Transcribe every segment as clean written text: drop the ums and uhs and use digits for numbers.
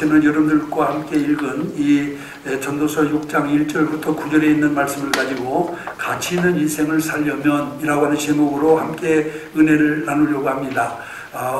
저는 여러분들과 함께 읽은 이 전도서 6장 1절부터 9절에 있는 말씀을 가지고 가치 있는 인생을 살려면 이라고 하는 제목으로 함께 은혜를 나누려고 합니다.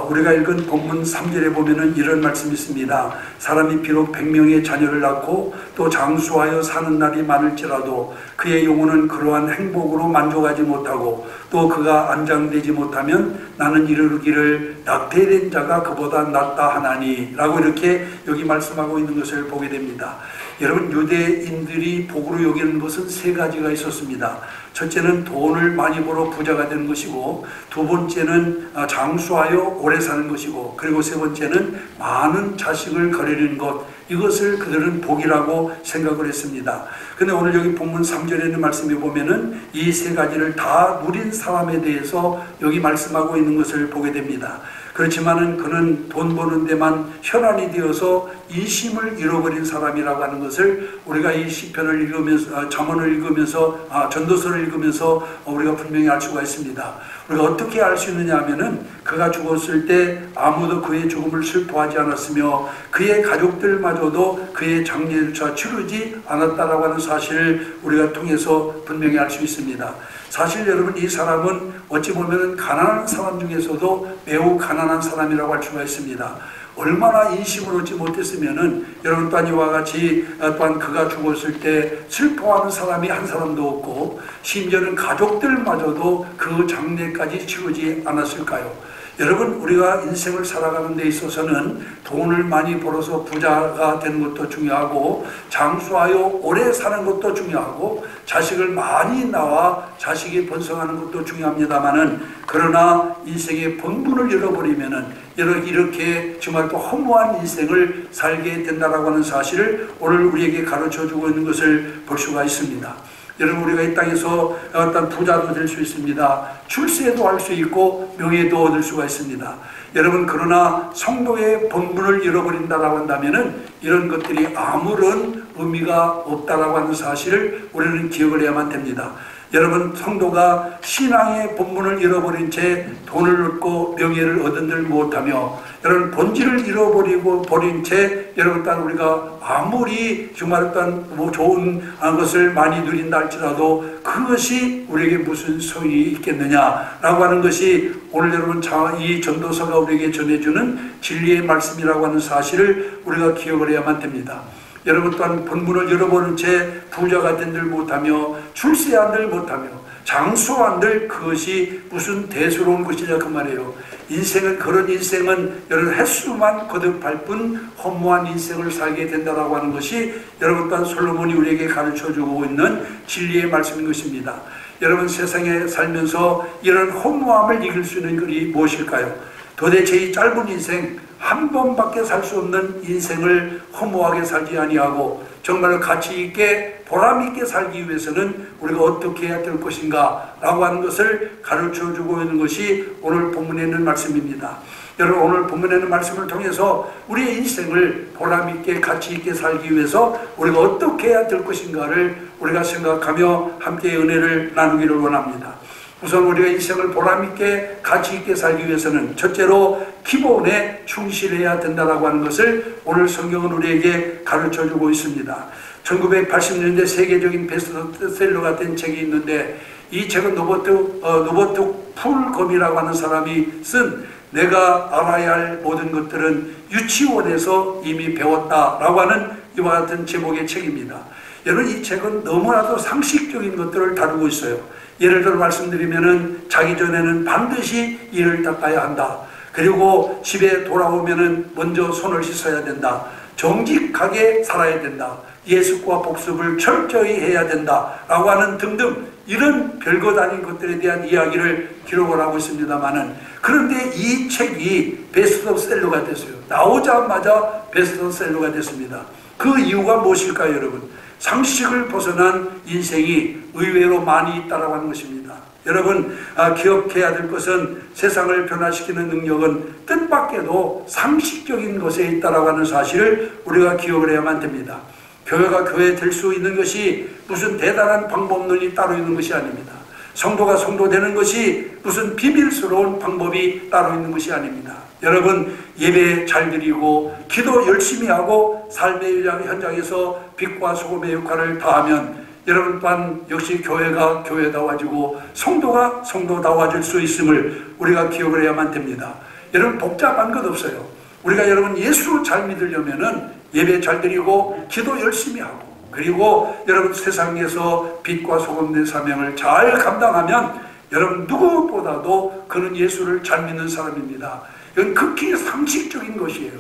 우리가 읽은 본문 3절에 보면은 이런 말씀이 있습니다. 사람이 비록 100명의 자녀를 낳고 또 장수하여 사는 날이 많을지라도 그의 영혼은 그러한 행복으로 만족하지 못하고 또 그가 안장되지 못하면 나는 이르기를 낙태된 자가 그보다 낫다 하나니 라고 이렇게 여기 말씀하고 있는 것을 보게 됩니다. 여러분, 유대인들이 복으로 여기는 것은 세 가지가 있었습니다. 첫째는 돈을 많이 벌어 부자가 되는 것이고, 두 번째는 장수하여 오래 사는 것이고, 그리고 세 번째는 많은 자식을 거느리는 것, 이것을 그들은 복이라고 생각을 했습니다. 근데 오늘 여기 본문 3절에 있는 말씀에 보면은 이 세 가지를 다 누린 사람에 대해서 여기 말씀하고 있는 것을 보게 됩니다. 그렇지만은 그는 돈 버는 데만 혈안이 되어서 인심을 잃어버린 사람이라고 하는 것을 우리가 이 시편을 읽으면서, 잠언을 읽으면서, 전도서를 읽으면서 우리가 분명히 알 수가 있습니다. 우리가 어떻게 알 수 있느냐 하면은 그가 죽었을 때 아무도 그의 죽음을 슬퍼하지 않았으며 그의 가족들마저도 그의 장례조차 치르지 않았다라고 하는 사실을 우리가 통해서 분명히 알 수 있습니다. 사실 여러분, 이 사람은 어찌 보면 가난한 사람 중에서도 매우 가난한 사람이라고 할 수가 있습니다. 얼마나 인심을 얻지 못했으면은 여러분 또한 이와 같이 또한 그가 죽었을 때 슬퍼하는 사람이 한 사람도 없고 심지어는 가족들마저도 그 장례까지 치르지 않았을까요? 여러분, 우리가 인생을 살아가는 데 있어서는 돈을 많이 벌어서 부자가 되는 것도 중요하고 장수하여 오래 사는 것도 중요하고 자식을 많이 낳아 자식이 번성하는 것도 중요합니다만은, 그러나 인생의 본분을 잃어버리면은 이렇게 정말 또 허무한 인생을 살게 된다라고 하는 사실을 오늘 우리에게 가르쳐주고 있는 것을 볼 수가 있습니다. 여러분, 우리가 이 땅에서 어떤 부자도 될 수 있습니다. 출세도 할 수 있고 명예도 얻을 수가 있습니다. 여러분, 그러나 성도의 본분을 잃어버린다라고 한다면은 이런 것들이 아무런 의미가 없다라고 하는 사실을 우리는 기억을 해야만 됩니다. 여러분, 성도가 신앙의 본분을 잃어버린 채 돈을 얻고 명예를 얻은들 못하며, 여러분 본질을 잃어버리고 버린 채 여러분 단 우리가 아무리 정말 단 좋은 것을 많이 누린다 할지라도 그것이 우리에게 무슨 소용이 있겠느냐라고 하는 것이 오늘 여러분 이 전도서가 우리에게 전해주는 진리의 말씀이라고 하는 사실을 우리가 기억을 해야만 됩니다. 여러분 또한 본분을 잃어버린 채 부자가 된들 못하며 출세한들 못하며 장수한들 그것이 무슨 대수로운 것이냐 그 말이에요. 인생은, 그런 인생은 여러분 횟수만 거듭할 뿐 허무한 인생을 살게 된다라고 하는 것이 여러분 또한 솔로몬이 우리에게 가르쳐주고 있는 진리의 말씀인 것입니다. 여러분, 세상에 살면서 이런 허무함을 이길 수 있는 것이 무엇일까요? 도대체 이 짧은 인생, 한 번밖에 살 수 없는 인생을 허무하게 살지 아니하고 정말 가치 있게 보람 있게 살기 위해서는 우리가 어떻게 해야 될 것인가 라고 하는 것을 가르쳐주고 있는 것이 오늘 본문에 있는 말씀입니다. 여러분, 오늘 본문에 있는 말씀을 통해서 우리의 인생을 보람 있게 가치 있게 살기 위해서 우리가 어떻게 해야 될 것인가를 우리가 생각하며 함께 은혜를 나누기를 원합니다. 우선 우리가 인생을 보람있게 가치있게 살기 위해서는 첫째로 기본에 충실해야 된다고 하는 것을 오늘 성경은 우리에게 가르쳐주고 있습니다. 1980년대 세계적인 베스트셀러가 된 책이 있는데 이 책은 노버트 풀검이라고 하는 사람이 쓴 내가 알아야 할 모든 것들은 유치원에서 이미 배웠다라고 하는 이와 같은 제목의 책입니다. 여러분, 이 책은 너무나도 상식적인 것들을 다루고 있어요. 예를 들어 말씀드리면은 자기 전에는 반드시 이를 닦아야 한다. 그리고 집에 돌아오면은 먼저 손을 씻어야 된다. 정직하게 살아야 된다. 예습과 복습을 철저히 해야 된다. 라고 하는 등등 이런 별것 아닌 것들에 대한 이야기를 기록을 하고 있습니다만은, 그런데 이 책이 베스트셀러가 됐어요. 나오자마자 베스트셀러가 됐습니다. 그 이유가 무엇일까요, 여러분? 상식을 벗어난 인생이 의외로 많이 있다고 하는 것입니다. 여러분, 기억해야 될 것은 세상을 변화시키는 능력은 뜻밖에도 상식적인 것에 있다고 하는 사실을 우리가 기억을 해야만 됩니다. 교회가 교회 될 수 있는 것이 무슨 대단한 방법론이 따로 있는 것이 아닙니다. 성도가 성도 되는 것이 무슨 비밀스러운 방법이 따로 있는 것이 아닙니다. 여러분, 예배 잘 드리고 기도 열심히 하고 삶의 현장에서 빛과 소금의 역할을 다하면 여러분 또한 역시 교회가 교회다워지고 성도가 성도다워질 수 있음을 우리가 기억을 해야만 됩니다. 여러분, 복잡한 것 없어요. 우리가 여러분 예수 잘 믿으려면은 예배 잘 드리고 기도 열심히 하고, 그리고 여러분 세상에서 빛과 소금의 사명을 잘 감당하면 여러분 누구보다도 그는 예수를 잘 믿는 사람입니다. 이건 극히 상식적인 것이에요.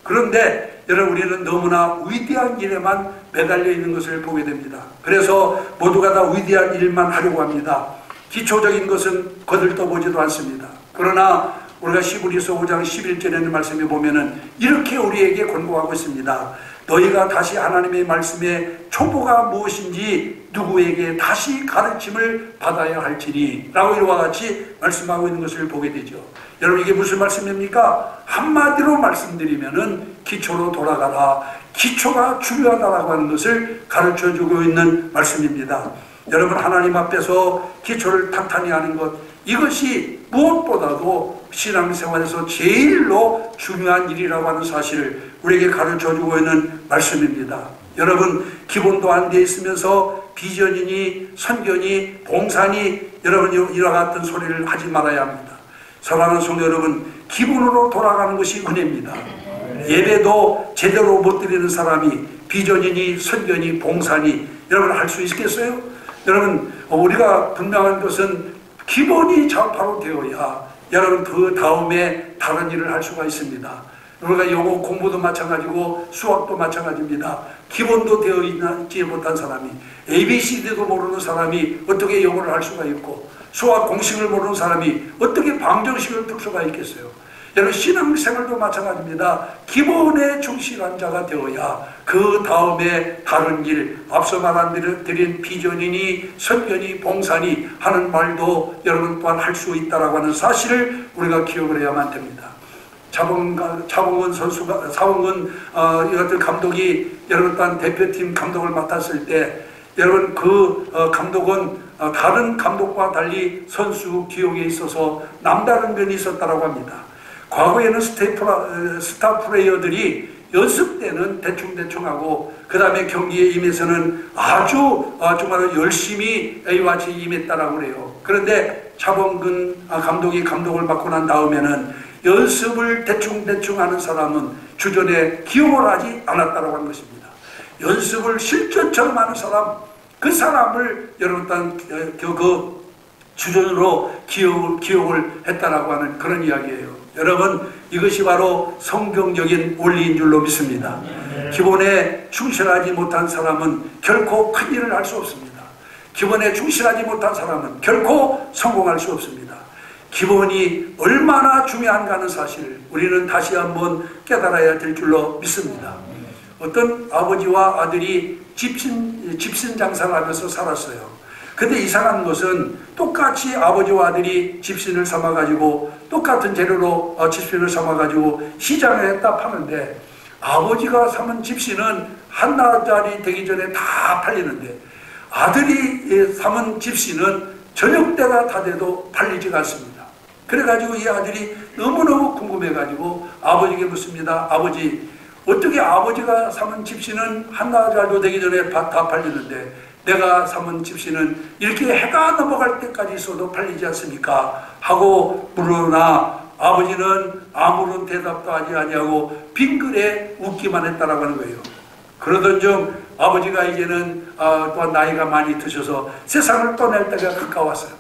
그런데 여러분, 우리는 너무나 위대한 일에만 매달려 있는 것을 보게 됩니다. 그래서 모두가 다 위대한 일만 하려고 합니다. 기초적인 것은 거들떠보지도 않습니다. 그러나 우리가 히브리서 5장 11절에는 말씀에 보면은 이렇게 우리에게 권고하고 있습니다. 너희가 다시 하나님의 말씀에 초보가 무엇인지 누구에게 다시 가르침을 받아야 할지니 라고 이와 같이 말씀하고 있는 것을 보게 되죠. 여러분, 이게 무슨 말씀입니까? 한마디로 말씀드리면은 기초로 돌아가라, 기초가 중요하다라고 하는 것을 가르쳐주고 있는 말씀입니다. 여러분, 하나님 앞에서 기초를 탄탄히 하는 것, 이것이 무엇보다도 신앙생활에서 제일로 중요한 일이라고 하는 사실을 우리에게 가르쳐주고 있는 말씀입니다. 여러분, 기본도 안 돼 있으면서 비전이니 선견이 봉사니 여러분 이와 같은 소리를 하지 말아야 합니다. 사랑하는 성도 여러분, 기본으로 돌아가는 것이 은혜입니다. 예배도 제대로 못 드리는 사람이 비전이니 선견이 봉사니 여러분 할 수 있겠어요? 여러분, 우리가 분명한 것은 기본이 바로 되어야 여러분 그 다음에 다른 일을 할 수가 있습니다. 우리가 영어 공부도 마찬가지고 수학도 마찬가지입니다. 기본도 되어 있지 못한 사람이, ABCD도 모르는 사람이 어떻게 영어를 할 수가 있고, 수학 공식을 모르는 사람이 어떻게 방정식을 풀 수가 있겠어요? 여러분, 신앙생활도 마찬가지입니다. 기본에 충실한 자가 되어야 그 다음에 다른 일, 앞서 말씀드린 비전이니 선견이 봉사니 하는 말도 여러분 또한 할 수 있다라고 하는 사실을 우리가 기억을 해야만 됩니다. 차범근 선수가, 이 같은 감독이 여러분 또한 대표팀 감독을 맡았을 때 여러분 그 감독은 다른 감독과 달리 선수 기용에 있어서 남다른 면이 있었다고 합니다. 과거에는 스타 플레이어들이 연습 때는 대충대충하고 그 다음에 경기에 임해서는 아주 정말 열심히 A와 같이 임했다라고 그래요. 그런데 차범근 감독이 감독을 맡고 난 다음에는 연습을 대충대충 하는 사람은 주전에 기용을 하지 않았다고 하는 것입니다. 연습을 실전처럼 하는 사람, 그 사람을 여러분 그 주전으로 기용을 했다라고 하는 그런 이야기예요. 여러분, 이것이 바로 성경적인 원리인 줄로 믿습니다. 기본에 충실하지 못한 사람은 결코 큰 일을 할 수 없습니다. 기본에 충실하지 못한 사람은 결코 성공할 수 없습니다. 기본이 얼마나 중요한가 하는 사실을 우리는 다시 한번 깨달아야 될 줄로 믿습니다. 어떤 아버지와 아들이 집신 장사를 하면서 살았어요. 근데 이상한 것은 똑같이 아버지와 아들이 집신을 삼아가지고 똑같은 재료로 집신을 삼아가지고 시장에 딱 파는데, 아버지가 삼은 집신은 한 달짜리 되기 전에 다 팔리는데 아들이 삼은 집신은 저녁 때가 다 돼도 팔리지가 않습니다. 그래가지고 이 아들이 너무너무 궁금해가지고 아버지에게 묻습니다. 아버지, 어떻게 아버지가 삼은 집신은 한 달도 되기 전에 다 팔리는데 내가 삼은 집신은 이렇게 해가 넘어갈 때까지 있어도 팔리지 않습니까? 하고 물으나 아버지는 아무런 대답도 하지 아니하고 빙그레 웃기만 했다라고 하는 거예요. 그러던 중 아버지가 이제는 또한 나이가 많이 드셔서 세상을 떠날 때가 가까웠어요.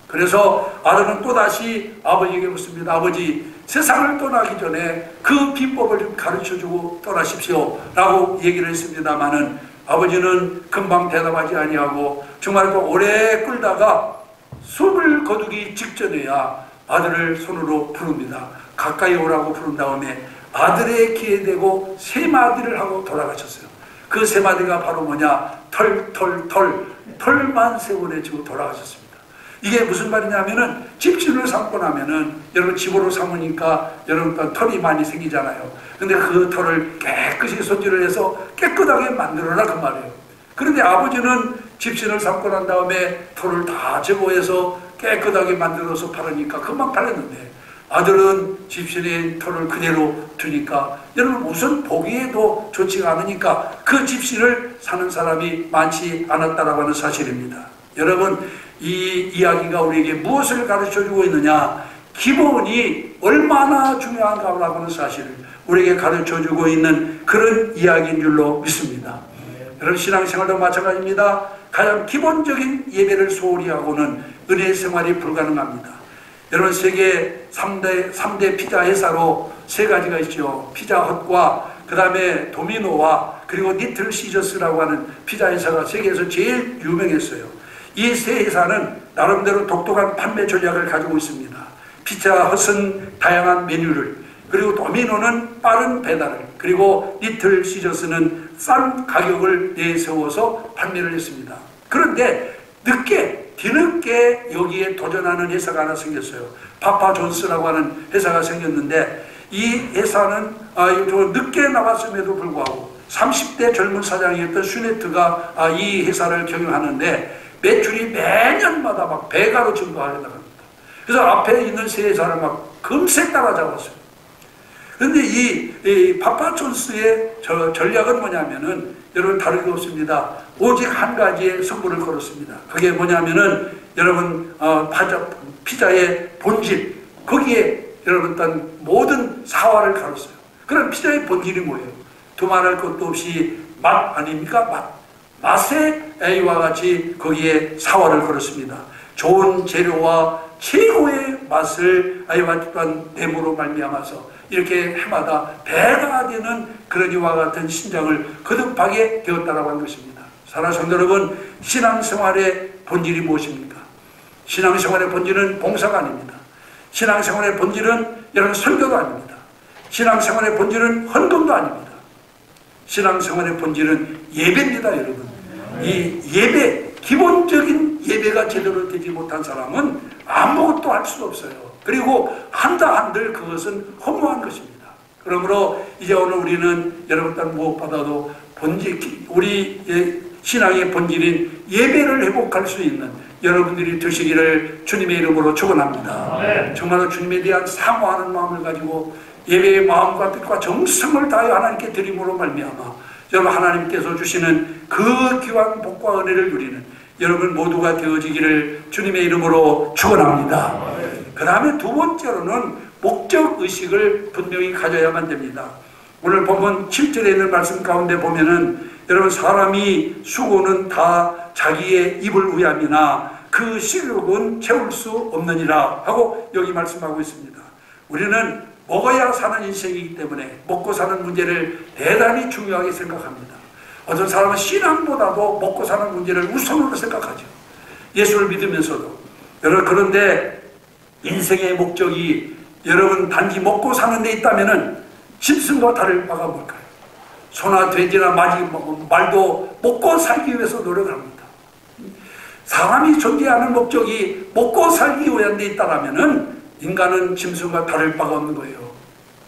그래서 아들은 또다시 아버지에게 묻습니다. 아버지, 세상을 떠나기 전에 그 비법을 좀 가르쳐주고 떠나십시오 라고 얘기를 했습니다마는 아버지는 금방 대답하지 아니하고 정말 또 오래 끌다가 숨을 거두기 직전에야 아들을 손으로 부릅니다. 가까이 오라고 부른 다음에 아들의 귀에 대고 세 마디를 하고 돌아가셨어요. 그 세 마디가 바로 뭐냐? 털만 세월에 지고 돌아가셨습니다. 이게 무슨 말이냐면은 집신을 삼고 나면은 여러분 집으로 삼으니까 여러분 털이 많이 생기잖아요. 근데 그 털을 깨끗이 손질을 해서 깨끗하게 만들어라 그 말이에요. 그런데 아버지는 집신을 삼고 난 다음에 털을 다 제거해서 깨끗하게 만들어서 팔으니까 금방 팔렸는데, 아들은 집신의 털을 그대로 두니까 여러분 우선 보기에도 좋지가 않으니까 그 집신을 사는 사람이 많지 않았다라고 하는 사실입니다. 여러분, 이 이야기가 우리에게 무엇을 가르쳐주고 있느냐, 기본이 얼마나 중요한가라고 하는 사실을 우리에게 가르쳐주고 있는 그런 이야기인 줄로 믿습니다. 여러분, 신앙생활도 마찬가지입니다. 가장 기본적인 예배를 소홀히 하고는 은혜 생활이 불가능합니다. 여러분, 세계 3대 피자 회사로 세 가지가 있죠. 피자헛과 그 다음에 도미노와 그리고 리틀 시저스라고 하는 피자 회사가 세계에서 제일 유명했어요. 이 세 회사는 나름대로 독특한 판매 전략을 가지고 있습니다. 피자헛은 다양한 메뉴를, 그리고 도미노는 빠른 배달을, 그리고 리틀 시저스는 싼 가격을 내세워서 판매를 했습니다. 그런데 뒤늦게 여기에 도전하는 회사가 하나 생겼어요. 파파존스라고 하는 회사가 생겼는데, 이 회사는 늦게 나왔음에도 불구하고 30대 젊은 사장이었던 슈네트가 이 회사를 경영하는데 매출이 매년마다 막 배가로 증가하게 나갑니다. 그래서 앞에 있는 세 회사를 막 금세 따라잡았어요. 그런데 이 파파존스의 전략은 뭐냐면은, 여러분, 다를 게 없습니다. 오직 한 가지의 승부를 걸었습니다. 그게 뭐냐면은, 여러분, 피자의 본질, 거기에 여러분 어떤 모든 사활을 가렸어요. 그럼 피자의 본질이 뭐예요? 두말할 것도 없이 맛 아닙니까? 맛의 A와 같이 거기에 사활을 걸었습니다. 좋은 재료와 최고의 맛을 아이와 또한 내모로 말미암아서 이렇게 해마다 배가 되는 그런 이와 같은 신장을 거듭하게 되었다라고 하는 것입니다. 사랑하는 성도 여러분, 신앙생활의 본질이 무엇입니까? 신앙생활의 본질은 봉사가 아닙니다. 신앙생활의 본질은 여러분 설교도 아닙니다. 신앙생활의 본질은 헌금도 아닙니다. 신앙생활의 본질은 예배입니다, 여러분. 이 예배, 기본적인 예배가 제대로 되지 못한 사람은 아무것도 할 수가 없어요. 그리고 한다 한들 그것은 허무한 것입니다. 그러므로 이제 오늘 우리는 여러분 무엇보다도 우리 신앙의 본질인 예배를 회복할 수 있는 여러분들이 되시기를 주님의 이름으로 축원합니다. 정말로 주님에 대한 사모하는 마음을 가지고 예배의 마음과 뜻과 정성을 다하여 하나님께 드림으로 말미암아 여러분 하나님께서 주시는 그 귀한 복과 은혜를 누리는 여러분 모두가 되어지기를 주님의 이름으로 축원합니다. 그 다음에 두 번째로는 목적의식을 분명히 가져야만 됩니다. 오늘 본문 7절에 있는 말씀 가운데 보면은 여러분, 사람이 수고는 다 자기의 입을 위함이나 그 식욕은 채울 수 없느니라 하고 여기 말씀하고 있습니다. 우리는 먹어야 사는 인생이기 때문에 먹고 사는 문제를 대단히 중요하게 생각합니다. 어떤 사람은 신앙보다도 먹고 사는 문제를 우선으로 생각하죠. 예수를 믿으면서도. 여러분, 그런데 인생의 목적이 여러분 단지 먹고 사는 데 있다면은 짐승과 다를 바가 뭘까요? 소나 돼지나 말도 먹고 살기 위해서 노력을 합니다. 사람이 존재하는 목적이 먹고 살기 위한 데 있다라면은 인간은 짐승과 다를 바가 없는 거예요.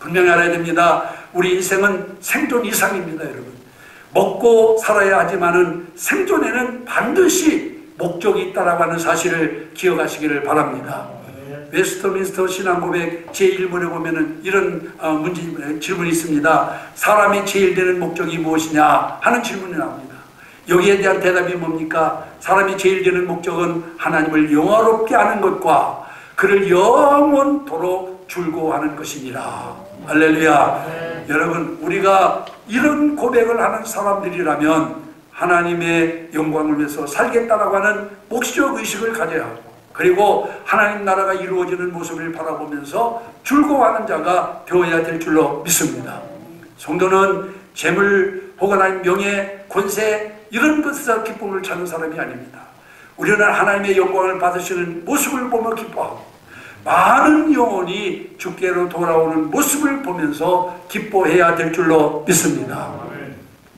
분명히 알아야 됩니다. 우리 인생은 생존 이상입니다, 여러분. 먹고 살아야 하지만은 생존에는 반드시 목적이 있다라고 하는 사실을 기억하시기를 바랍니다. 웨스트민스터 신앙고백 제1문에 보면은 이런 질문이 있습니다. 사람이 제일 되는 목적이 무엇이냐 하는 질문이 나옵니다. 여기에 대한 대답이 뭡니까? 사람이 제일 되는 목적은 하나님을 영화롭게 하는 것과 그를 영원토록 즐거워하는 것이니라. 할렐루야. 여러분, 우리가 이런 고백을 하는 사람들이라면 하나님의 영광을 위해서 살겠다라고 하는 목적의식을 가져야 하고, 그리고 하나님 나라가 이루어지는 모습을 바라보면서 즐거워하는 자가 되어야 될 줄로 믿습니다. 성도는 재물 혹은 아닌 명예, 권세 이런 것에서 기쁨을 찾는 사람이 아닙니다. 우리는 하나님의 영광을 받으시는 모습을 보며 기뻐하고 많은 영혼이 주께로 돌아오는 모습을 보면서 기뻐해야 될 줄로 믿습니다.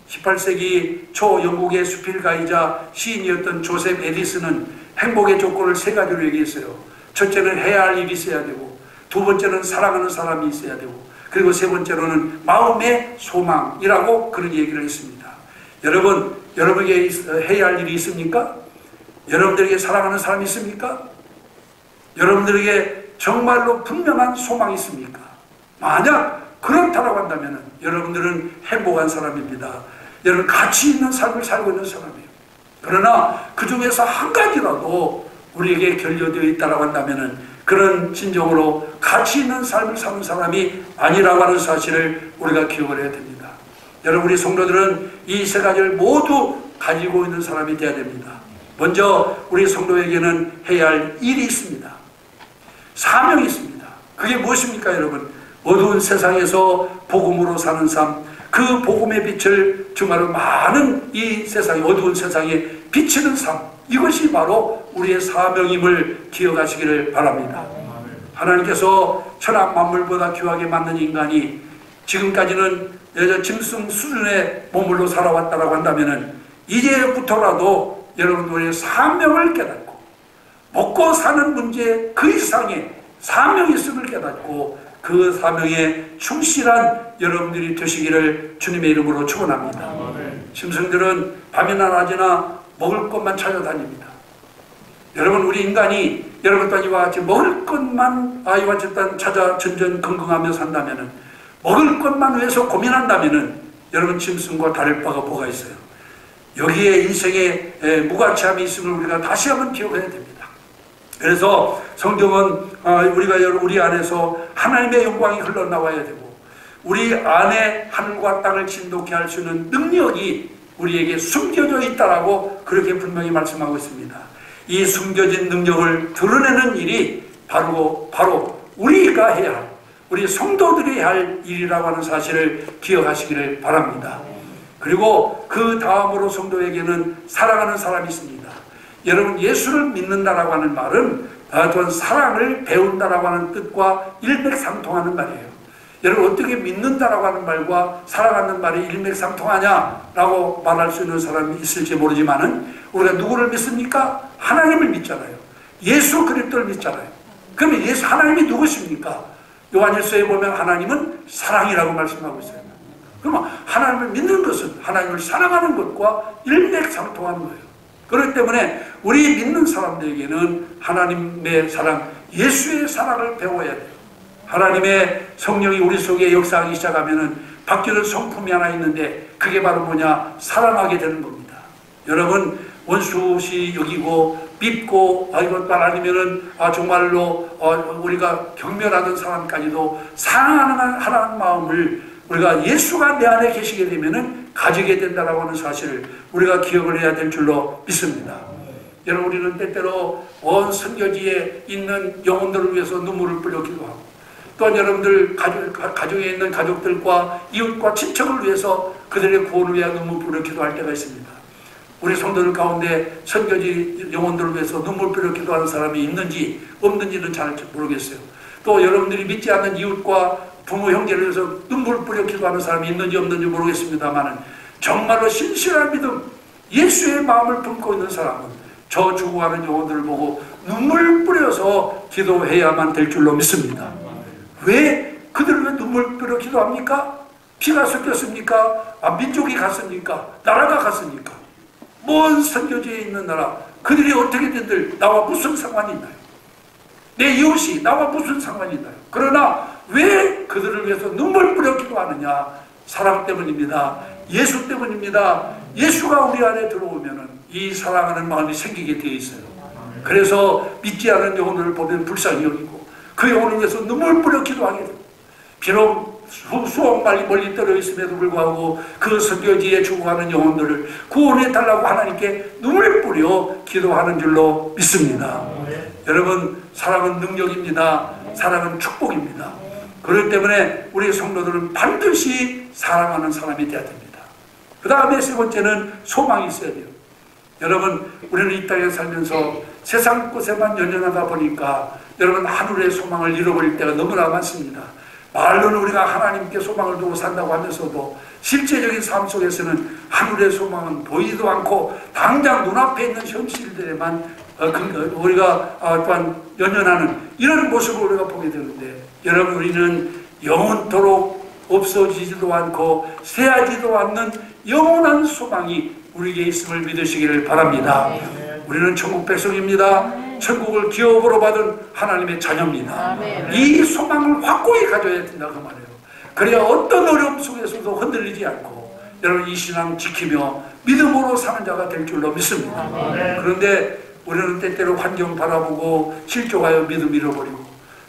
18세기 초 영국의 수필가이자 시인이었던 조셉 에디슨은 행복의 조건을 세 가지로 얘기했어요. 첫째는 해야 할 일이 있어야 되고, 두 번째는 사랑하는 사람이 있어야 되고, 그리고 세 번째로는 마음의 소망이라고 그런 얘기를 했습니다. 여러분, 여러분에게 해야 할 일이 있습니까? 여러분들에게 사랑하는 사람이 있습니까? 여러분들에게 정말로 분명한 소망이 있습니까? 만약 그렇다고 한다면 여러분들은 행복한 사람입니다. 여러분 가치 있는 삶을 살고 있는 사람이에요. 그러나 그 중에서 한 가지라도 우리에게 결여되어 있다고 한다면 그런 진정으로 가치 있는 삶을 사는 사람이 아니라고 하는 사실을 우리가 기억을 해야 됩니다. 여러분, 우리 성도들은 이 세 가지를 모두 가지고 있는 사람이 되어야 됩니다. 먼저 우리 성도에게는 해야 할 일이 있습니다. 사명이 있습니다. 그게 무엇입니까, 여러분? 어두운 세상에서 복음으로 사는 삶, 그 복음의 빛을 정말로 많은 이 세상에, 어두운 세상에 비치는 삶, 이것이 바로 우리의 사명임을 기억하시기를 바랍니다. 하나님께서 천하 만물보다 귀하게 만든 인간이 지금까지는 짐승 수준의 몸으로 살아왔다고 한다면 이제부터라도 여러분들의 사명을 깨닫고 먹고 사는 문제 그 이상의 사명이 있음을 깨닫고 그 사명에 충실한 여러분들이 되시기를 주님의 이름으로 축원합니다. 짐승들은 밤이나 낮이나 먹을 것만 찾아다닙니다. 여러분, 우리 인간이 여러분과 이와 같이 먹을 것만 이와 같이 찾아 전전긍긍하며 산다면, 먹을 것만 위해서 고민한다면 여러분, 짐승과 다를 바가 뭐가 있어요? 여기에 인생의 무가치함이 있음을 우리가 다시 한번 기억해야 됩니다. 그래서 성경은 우리 안에서 하나님의 영광이 흘러나와야 되고 우리 안에 하늘과 땅을 진동케 할 수 있는 능력이 우리에게 숨겨져 있다라고 그렇게 분명히 말씀하고 있습니다. 이 숨겨진 능력을 드러내는 일이 바로 우리가 해야 할, 우리 성도들이 해야 할 일이라고 하는 사실을 기억하시기를 바랍니다. 그리고 그 다음으로 성도에게는 사랑하는 사람이 있습니다. 여러분, 예수를 믿는다라고 하는 말은 또한 사랑을 배운다라고 하는 뜻과 일맥상통하는 말이에요. 여러분, 어떻게 믿는다라고 하는 말과 사랑하는 말이 일맥상통하냐라고 말할 수 있는 사람이 있을지 모르지만은 우리가 누구를 믿습니까? 하나님을 믿잖아요. 예수 그리스도를 믿잖아요. 그러면 하나님이 누구십니까? 요한일서에 보면 하나님은 사랑이라고 말씀하고 있어요. 그러면 하나님을 믿는 것은 하나님을 사랑하는 것과 일맥상통하는 거예요. 그렇기 때문에 우리 믿는 사람들에게는 하나님의 사랑, 예수의 사랑을 배워야 돼요. 하나님의 성령이 우리 속에 역사하기 시작하면은 바뀌는 성품이 하나 있는데 그게 바로 뭐냐? 사랑하게 되는 겁니다. 여러분, 원수시 여기고 밉고 이것만 아니면은 정말로 우리가 경멸하던 사람까지도 사랑하는 마음을 우리가 예수가 내 안에 계시게 되면은 가지게 된다라고 하는 사실을 우리가 기억을 해야 될 줄로 믿습니다. 여러분, 우리는 때때로 온 선교지에 있는 영혼들을 위해서 눈물을 뿌렸기도 하고, 또한 여러분들 가정에 있는 가족들과 이웃과 친척을 위해서 그들의 구원을 위해 눈물 뿌렸기도 할 때가 있습니다. 우리 성도들 가운데 선교지 영혼들을 위해서 눈물 뿌렸기도 하는 사람이 있는지 없는지는 잘 모르겠어요. 또 여러분들이 믿지 않는 이웃과 부모 형제를 위해서 눈물 뿌려 기도하는 사람이 있는지 없는지 모르겠습니다만 정말로 신실한 믿음, 예수의 마음을 품고 있는 사람은 저 죽어가는 영혼들을 보고 눈물 뿌려서 기도해야만 될 줄로 믿습니다. 왜 그들을 왜 눈물 뿌려 기도합니까? 피가 섞였습니까? 민족이 갔습니까? 나라가 갔습니까? 먼 선교지에 있는 나라, 그들이 어떻게 된들 나와 무슨 상관이 있나요? 내 이웃이 나와 무슨 상관이 있나요? 그러나 왜 그들을 위해서 눈물 뿌려 기도하느냐? 사랑 때문입니다. 예수 때문입니다. 예수가 우리 안에 들어오면은 이 사랑하는 마음이 생기게 되어 있어요. 그래서 믿지 않은 영혼들을 보면 불쌍히 여기고 그 영혼을 위해서 눈물 뿌려 기도하게 됩니다. 비록 수억 마리 멀리 떨어 있음에도 불구하고 그 선교지에 죽어가는 영혼들을 구원해달라고 하나님께 눈물 뿌려 기도하는 줄로 믿습니다. 여러분, 사랑은 능력입니다. 사랑은 축복입니다. 그렇기 때문에 우리 성도들은 반드시 사랑하는 사람이 되어야 됩니다. 그 다음에 세 번째는 소망이 있어야 돼요. 여러분, 우리는 이 땅에 살면서 세상 곳에만 연연하다 보니까 여러분, 하늘의 소망을 잃어버릴 때가 너무나 많습니다. 말로는 우리가 하나님께 소망을 두고 산다고 하면서도 실제적인 삶 속에서는 하늘의 소망은 보이지도 않고 당장 눈앞에 있는 현실들에만 우리가 또한 연연하는 이런 모습을 우리가 보게 되는데, 여러분, 우리는 영원토록 없어지지도 않고 새하지도 않는 영원한 소망이 우리에게 있음을 믿으시기를 바랍니다. 우리는 천국 백성입니다. 천국을 기업으로 받은 하나님의 자녀입니다. 이 소망을 확고히 가져야 된다 그 말이에요. 그래야 어떤 어려움 속에서도 흔들리지 않고 여러분 이 신앙 지키며 믿음으로 사는 자가 될 줄로 믿습니다. 그런데 우리는 때때로 환경 바라보고 실족하여 믿음 잃어버리고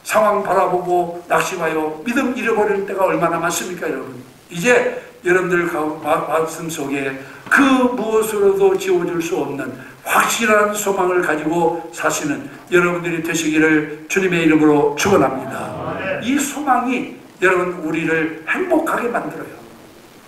상황 바라보고 낙심하여 믿음 잃어버리는 때가 얼마나 많습니까 여러분. 이제 여러분들 가슴 속에 그 무엇으로도 지워줄 수 없는 확실한 소망을 가지고 사시는 여러분들이 되시기를 주님의 이름으로 축원합니다. 이 소망이 여러분 우리를 행복하게 만들어요.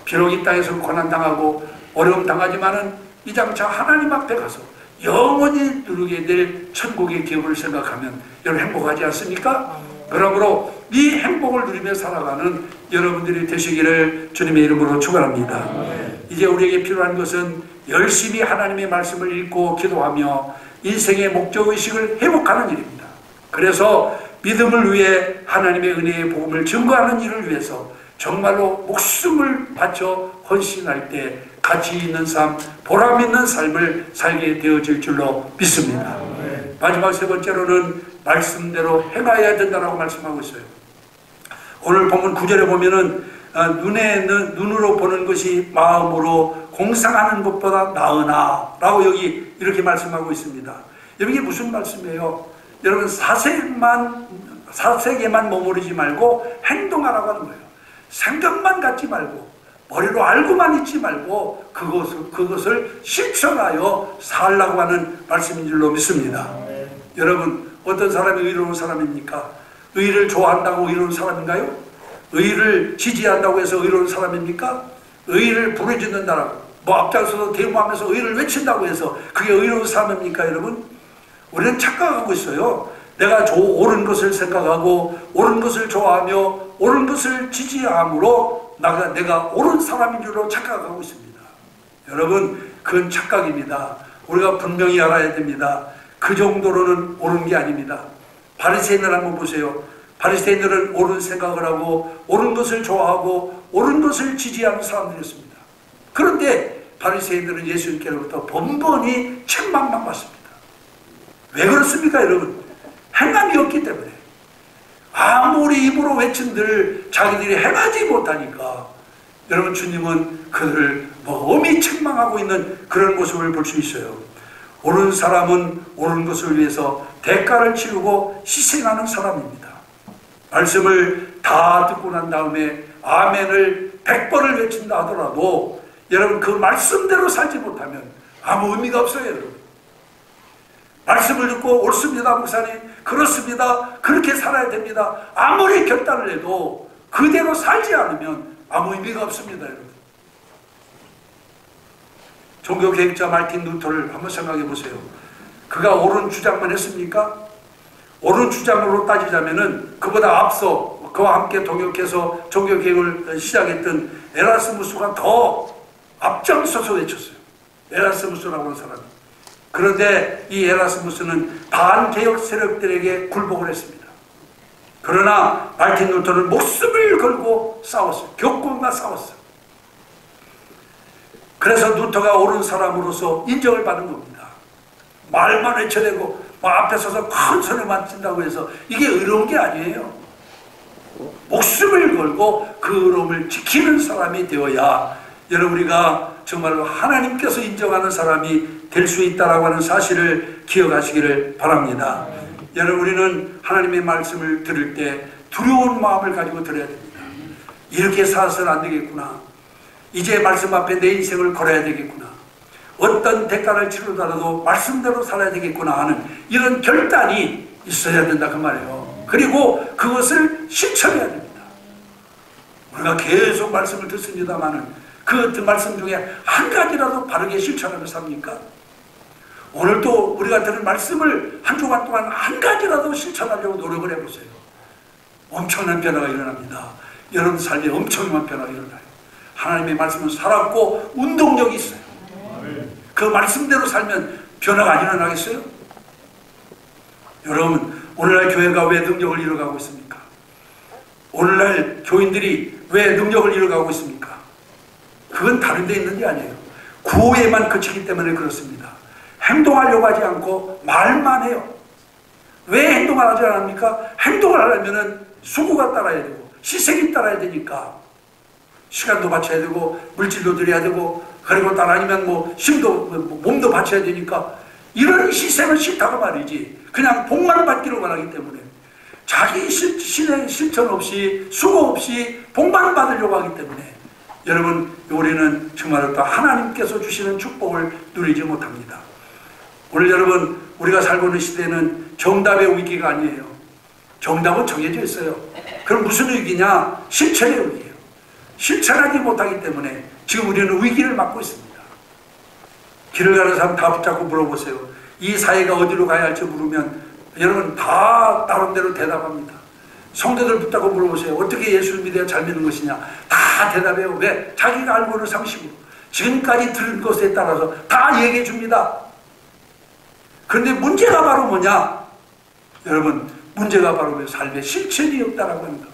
비록 이 땅에서 고난당하고 어려움 당하지만은 이 장차 하나님 앞에 가서 영원히 누리게 될 천국의 기업을 생각하면 여러분 행복하지 않습니까? 그러므로 이 행복을 누리며 살아가는 여러분들이 되시기를 주님의 이름으로 축원합니다. 이제 우리에게 필요한 것은 열심히 하나님의 말씀을 읽고 기도하며 인생의 목적의식을 회복하는 일입니다. 그래서 믿음을 위해 하나님의 은혜의 복음을 증거하는 일을 위해서 정말로 목숨을 바쳐 헌신할 때 가치 있는 삶, 보람 있는 삶을 살게 되어질 줄로 믿습니다. 마지막 세 번째로는 말씀대로 행하여야 된다고 말씀하고 있어요. 오늘 본문 9절에 보면은 눈으로 보는 것이 마음으로 공상하는 것보다 나으나 라고 여기 이렇게 말씀하고 있습니다. 여기 무슨 말씀이에요? 여러분 사색에만 머무르지 말고 행동하라고 하는 거예요. 생각만 갖지 말고 머리로 알고만 있지 말고 그것을 실천하여 살라고 하는 말씀인 줄로 믿습니다. 여러분 어떤 사람이 의로운 사람입니까? 의를 좋아한다고 의로운 사람인가요? 의를 지지한다고 해서 의로운 사람입니까? 의를 부르짖는다라고 앞장서서 대모하면서 의를 외친다고 해서 그게 의로운 사람입니까 여러분? 우리는 착각하고 있어요. 내가 옳은 것을 생각하고 옳은 것을 좋아하며 옳은 것을 지지함으로 내가 옳은 사람인 줄로 착각하고 있습니다. 여러분 그건 착각입니다. 우리가 분명히 알아야 됩니다. 그 정도로는 옳은 게 아닙니다. 바리새인을 한번 보세요. 바리새인들은 옳은 생각을 하고 옳은 것을 좋아하고 옳은 것을 지지하는 사람들이었습니다. 그런데 바리새인들은 예수님께로부터 번번이 책망만 받습니다. 왜 그렇습니까 여러분? 행함이 없기 때문에. 아무리 입으로 외친들 자기들이 행하지 못하니까 여러분 주님은 그들을 엄히 책망하고 있는 그런 모습을 볼 수 있어요. 옳은 사람은 옳은 것을 위해서 대가를 치르고 희생하는 사람입니다. 말씀을 다 듣고 난 다음에 아멘을 100번을 외친다 하더라도 여러분 그 말씀대로 살지 못하면 아무 의미가 없어요. 여러분 말씀을 듣고 옳습니다 목사님 그렇습니다 그렇게 살아야 됩니다 아무리 결단을 해도 그대로 살지 않으면 아무 의미가 없습니다. 여러분 종교개혁자 마르틴 루터를 한번 생각해 보세요. 그가 옳은 주장만 했습니까? 옳은 주장으로 따지자면은 그보다 앞서 그와 함께 동역해서 종교개혁을 시작했던 에라스무스가 더 앞장서서 외쳤어요. 에라스무스라고 하는 사람이. 그런데 이 에라스무스는 반개혁 세력들에게 굴복을 했습니다. 그러나 마르틴 루터는 목숨을 걸고 싸웠어요. 격군과 싸웠어요. 그래서 루터가 옳은 사람으로서 인정을 받은 겁니다. 말만 외쳐대고 앞에 서서 큰 소리만 친다고 해서 이게 의로운 게 아니에요. 목숨을 걸고 그 의로움을 지키는 사람이 되어야 여러분 우리가 정말로 하나님께서 인정하는 사람이 될 수 있다라고 하는 사실을 기억하시기를 바랍니다. 여러분 우리는 하나님의 말씀을 들을 때 두려운 마음을 가지고 들어야 됩니다. 이렇게 살아서는 안 되겠구나. 이제 말씀 앞에 내 인생을 걸어야 되겠구나. 어떤 대가를 치르더라도 말씀대로 살아야 되겠구나 하는 이런 결단이 있어야 된다 그 말이에요. 그리고 그것을 실천해야 됩니다. 우리가 계속 말씀을 듣습니다마는 그 말씀 중에 한 가지라도 바르게 실천하며 삽니까? 오늘도 우리가 들은 말씀을 한 주간 동안 한 가지라도 실천하려고 노력을 해보세요. 엄청난 변화가 일어납니다. 여러분 삶에 엄청난 변화가 일어나요. 하나님의 말씀은 살았고 운동력이 있어요. 그 말씀대로 살면 변화가 안 일어나겠어요? 여러분 오늘날 교회가 왜 능력을 잃어가고 있습니까? 오늘날 교인들이 왜 능력을 잃어가고 있습니까? 그건 다른 데 있는 게 아니에요. 구호에만 그치기 때문에 그렇습니다. 행동하려고 하지 않고 말만 해요. 왜 행동을 하지 않습니까? 행동을 하려면 수고가 따라야 되고 희생이 따라야 되니까 시간도 바쳐야 되고 물질도 드려야 되고 그리고 아니면 뭐 힘도 몸도 바쳐야 되니까 이런 희생은 싫다고 말이지 그냥 복만 받기를 원하기 때문에 자기 실천 없이 수고 없이 복만 받으려고 하기 때문에 여러분 우리는 정말 또 하나님께서 주시는 축복을 누리지 못합니다. 오늘 여러분 우리가 살고 있는 시대는 정답의 위기가 아니에요. 정답은 정해져 있어요. 그럼 무슨 위기냐? 실천의 위기예요. 실천하지 못하기 때문에 지금 우리는 위기를 맞고 있습니다. 길을 가는 사람 다 붙잡고 물어보세요. 이 사회가 어디로 가야 할지 물으면 여러분 다 나름대로 대답합니다. 성도들 붙잡고 물어보세요. 어떻게 예수를 믿어야 잘 믿는 것이냐? 다 대답해요. 왜? 자기가 알고 있는 상식으로 지금까지 들은 것에 따라서 다 얘기해 줍니다. 그런데 문제가 바로 뭐냐? 여러분 문제가 바로 삶의 실천이 없다라고 합니다.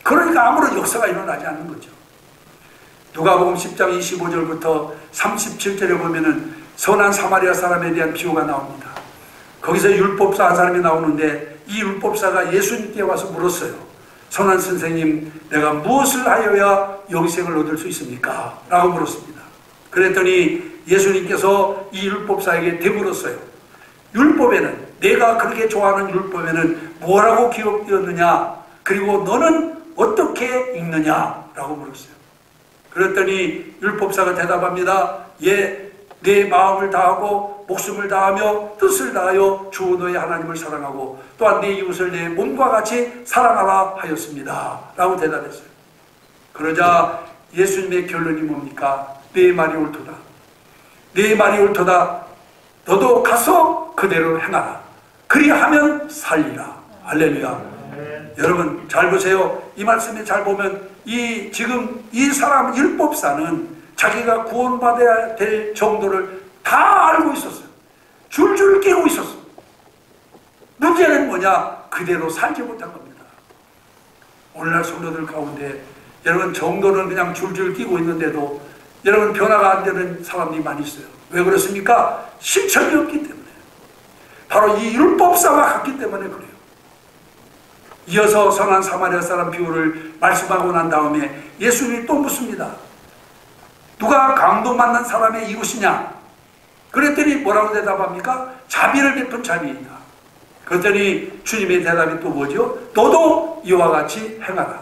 그러니까 아무런 역사가 일어나지 않는 거죠. 누가복음 10장 25절부터 37절에 보면은 선한 사마리아 사람에 대한 비유가 나옵니다. 거기서 율법사 한 사람이 나오는데 이 율법사가 예수님께 와서 물었어요. 선한 선생님, 내가 무엇을 하여야 영생을 얻을 수 있습니까? 라고 물었습니다. 그랬더니 예수님께서 이 율법사에게 되물었어요. 율법에는 내가 그렇게 좋아하는 율법에는 뭐라고 기록되었느냐? 그리고 너는 어떻게 읽느냐? 라고 물었어요. 그랬더니 율법사가 대답합니다. 예, 내 마음을 다하고 목숨을 다하며 뜻을 다하여 주 너의 하나님을 사랑하고 또한 내 이웃을 내 몸과 같이 사랑하라 하였습니다. 라고 대답했어요. 그러자 예수님의 결론이 뭡니까? 내 말이 옳도다. 내 말이 옳도다. 너도 가서 그대로 행하라. 그리하면 살리라. 할렐루야. 여러분 잘 보세요. 이 말씀에 잘 보면 지금 이 사람 율법사는 자기가 구원받아야 될 정도를 다 알고 있었어요. 줄줄 끼고 있었어요. 문제는 뭐냐? 그대로 살지 못한 겁니다. 오늘날 성도들 가운데 여러분 정도는 그냥 줄줄 끼고 있는데도 여러분 변화가 안 되는 사람들이 많이 있어요. 왜 그렇습니까? 실천이 없기 때문에. 바로 이 율법사와 같기 때문에 그래요. 이어서 선한 사마리아 사람 비유를 말씀하고 난 다음에 예수님이 또 묻습니다. 누가 강도 만난 사람의 이웃이냐? 그랬더니 뭐라고 대답합니까? 자비를 베푼 자비이다. 그랬더니 주님의 대답이 또 뭐죠? 너도 이와 같이 행하라.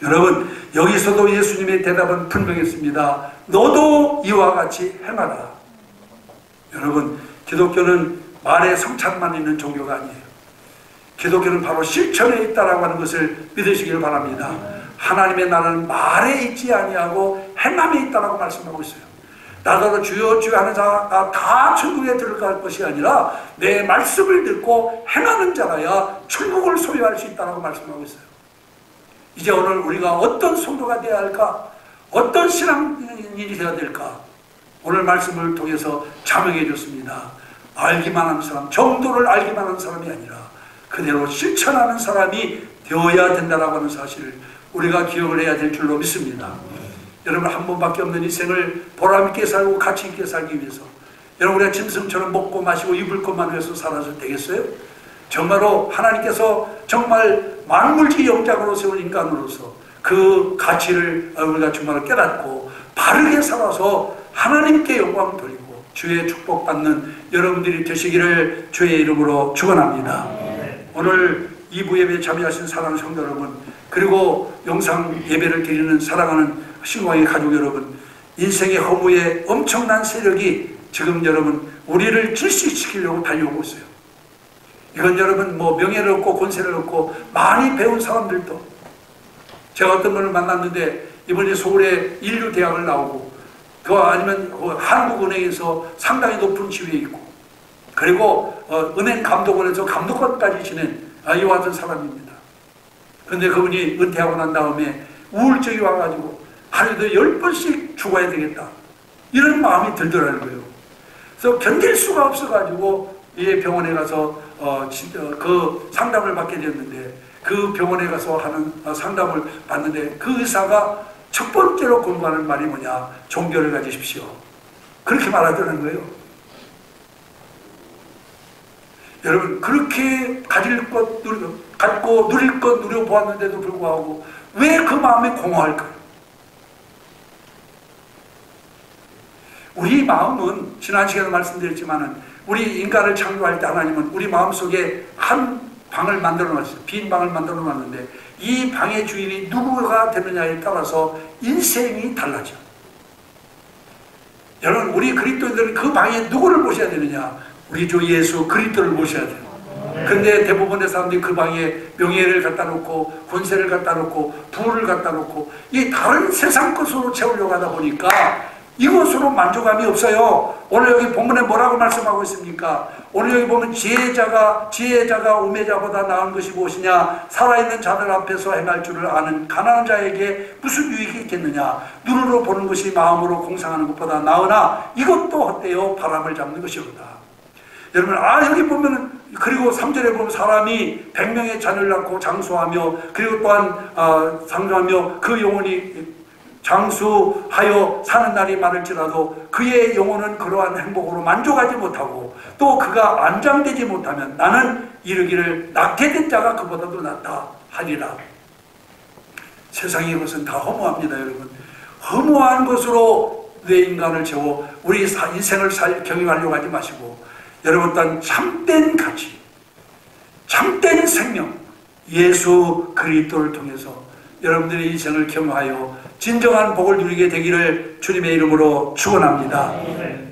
여러분 여기서도 예수님의 대답은 분명했습니다. 너도 이와 같이 행하라. 여러분 기독교는 말에 성찬만 있는 종교가 아니에요. 기독교는 바로 실천에 있다라고 하는 것을 믿으시길 바랍니다. 하나님의 나라는 말에 있지 아니하고 행함에 있다라고 말씀하고 있어요. 나더러 주여 주여 하는 자가 다 천국에 들어갈 것이 아니라 내 말씀을 듣고 행하는 자라야 천국을 소유할 수 있다라고 말씀하고 있어요. 이제 오늘 우리가 어떤 성도가 되어야 할까? 어떤 신앙인이 되어야 될까? 오늘 말씀을 통해서 자명해 줬습니다. 알기만 하는 사람, 정도를 알기만 하는 사람이 아니라 그대로 실천하는 사람이 되어야 된다라고 하는 사실을 우리가 기억을 해야 될 줄로 믿습니다. 여러분 한 번밖에 없는 인생을 보람있게 살고 가치 있게 살기 위해서 여러분 우리가 짐승처럼 먹고 마시고 입을 것만 위해서 살아서 되겠어요? 정말로 하나님께서 정말 만물지 영장으로 세운 인간으로서 그 가치를 우리가 정말 깨닫고 바르게 살아서 하나님께 영광을 돌리고 주의 축복받는 여러분들이 되시기를 주의 이름으로 축원합니다. 오늘 2부 예배에 참여하신 사랑하는 성도 여러분, 그리고 영상 예배를 드리는 사랑하는 신광의 가족 여러분, 인생의 허무에 엄청난 세력이 지금 여러분 우리를 질식시키려고 달려오고 있어요. 이건 여러분 뭐 명예를 얻고 권세를 얻고 많이 배운 사람들도, 제가 어떤 분을 만났는데 이번에 서울에 인류대학을 나오고 그 아니면 그 한국은행에서 상당히 높은 지위에 있고 그리고 은행 감독원에서 감독관까지 지낸 이와 같은 사람입니다. 그런데 그분이 은퇴하고 난 다음에 우울증이 와가지고 하루에도 10번씩 죽어야 되겠다 이런 마음이 들더라는 거예요. 그래서 견딜 수가 없어가지고 이 병원에 가서 그 상담을 받게 됐는데, 그 병원에 가서 하는 상담을 받는데 그 의사가 첫 번째로 공부하는 말이 뭐냐? 종교를 가지십시오. 그렇게 말하자는 거예요. 여러분, 그렇게 가질 것 갖고 누릴 것 누려보았는데도 불구하고 왜 그 마음이 공허할까요? 우리 마음은 지난 시간에 말씀드렸지만은 우리 인간을 창조할 때 하나님은 우리 마음속에 한 방을 만들어 놨어요. 빈 방을 만들어 놨는데 이 방의 주인이 누구가 되느냐에 따라서 인생이 달라져. 여러분, 우리 그리스도인들은 그 방에 누구를 모셔야 되느냐? 우리 주 예수 그리스도를 모셔야 돼요. 근데 대부분의 사람들이 그 방에 명예를 갖다 놓고 권세를 갖다 놓고 부를 갖다 놓고 이 다른 세상 것으로 채우려고 하다 보니까 이것으로 만족감이 없어요. 오늘 여기 본문에 뭐라고 말씀하고 있습니까? 오늘 여기 보면 지혜자가 우매자보다 나은 것이 무엇이냐? 살아있는 자들 앞에서 행할 줄을 아는 가난한 자에게 무슨 유익이 있겠느냐? 눈으로 보는 것이 마음으로 공상하는 것보다 나으나 이것도 헛되어 바람을 잡는 것이로다. 여러분, 여기 보면은, 그리고 3절에 보면 사람이 100명의 자녀를 낳고 장수하며, 그리고 또한, 상주하며 그 영혼이 장수하여 사는 날이 많을지라도 그의 영혼은 그러한 행복으로 만족하지 못하고 또 그가 안장되지 못하면 나는 이르기를 낙태된 자가 그보다도 낫다 하리라. 세상의 것은 다 허무합니다, 여러분. 허무한 것으로 내 인간을 채워 우리 인생을 경영하려고 하지 마시고 여러분, 또한 참된 가치, 참된 생명, 예수 그리스도를 통해서 여러분들의 인생을 경험하여 진정한 복을 누리게 되기를 주님의 이름으로 축원합니다.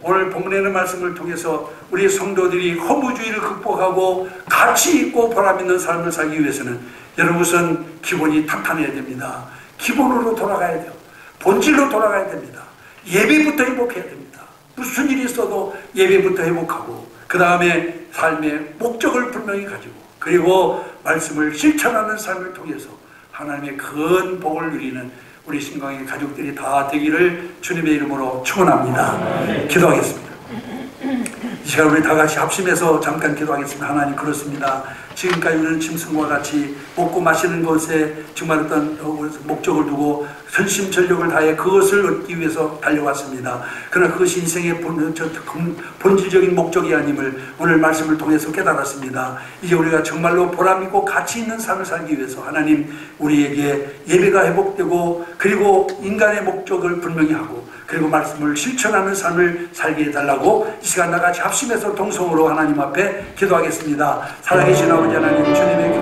오늘 본문의 말씀을 통해서 우리 성도들이 허무주의를 극복하고 가치 있고 보람 있는 삶을 살기 위해서는 여러분 우선 기본이 탄탄해야 됩니다. 기본으로 돌아가야 돼요. 본질로 돌아가야 됩니다. 예배부터 회복해야 됩니다. 무슨 일이 있어도 예배부터 회복하고 그 다음에 삶의 목적을 분명히 가지고 그리고 말씀을 실천하는 삶을 통해서 하나님의 큰 복을 누리는 우리 신광의 가족들이 다 되기를 주님의 이름으로 축원합니다. 기도하겠습니다. 이 시간 우리 다 같이 합심해서 잠깐 기도하겠습니다. 하나님, 그렇습니다. 지금까지 우리는 짐승과 같이 먹고 마시는 것에 정말 어떤 목적을 두고 전심전력을 다해 그것을 얻기 위해서 달려왔습니다. 그러나 그것이 인생의 본질적인 목적이 아님을 오늘 말씀을 통해서 깨달았습니다. 이제 우리가 정말로 보람있고 가치 있는 삶을 살기 위해서 하나님 우리에게 예배가 회복되고 그리고 인간의 목적을 분명히 하고 그리고 말씀을 실천하는 삶을 살게 해달라고 이 시간 나같이 합심해서 동성으로 하나님 앞에 기도하겠습니다. 살아계신 아버지 하나님, 주님의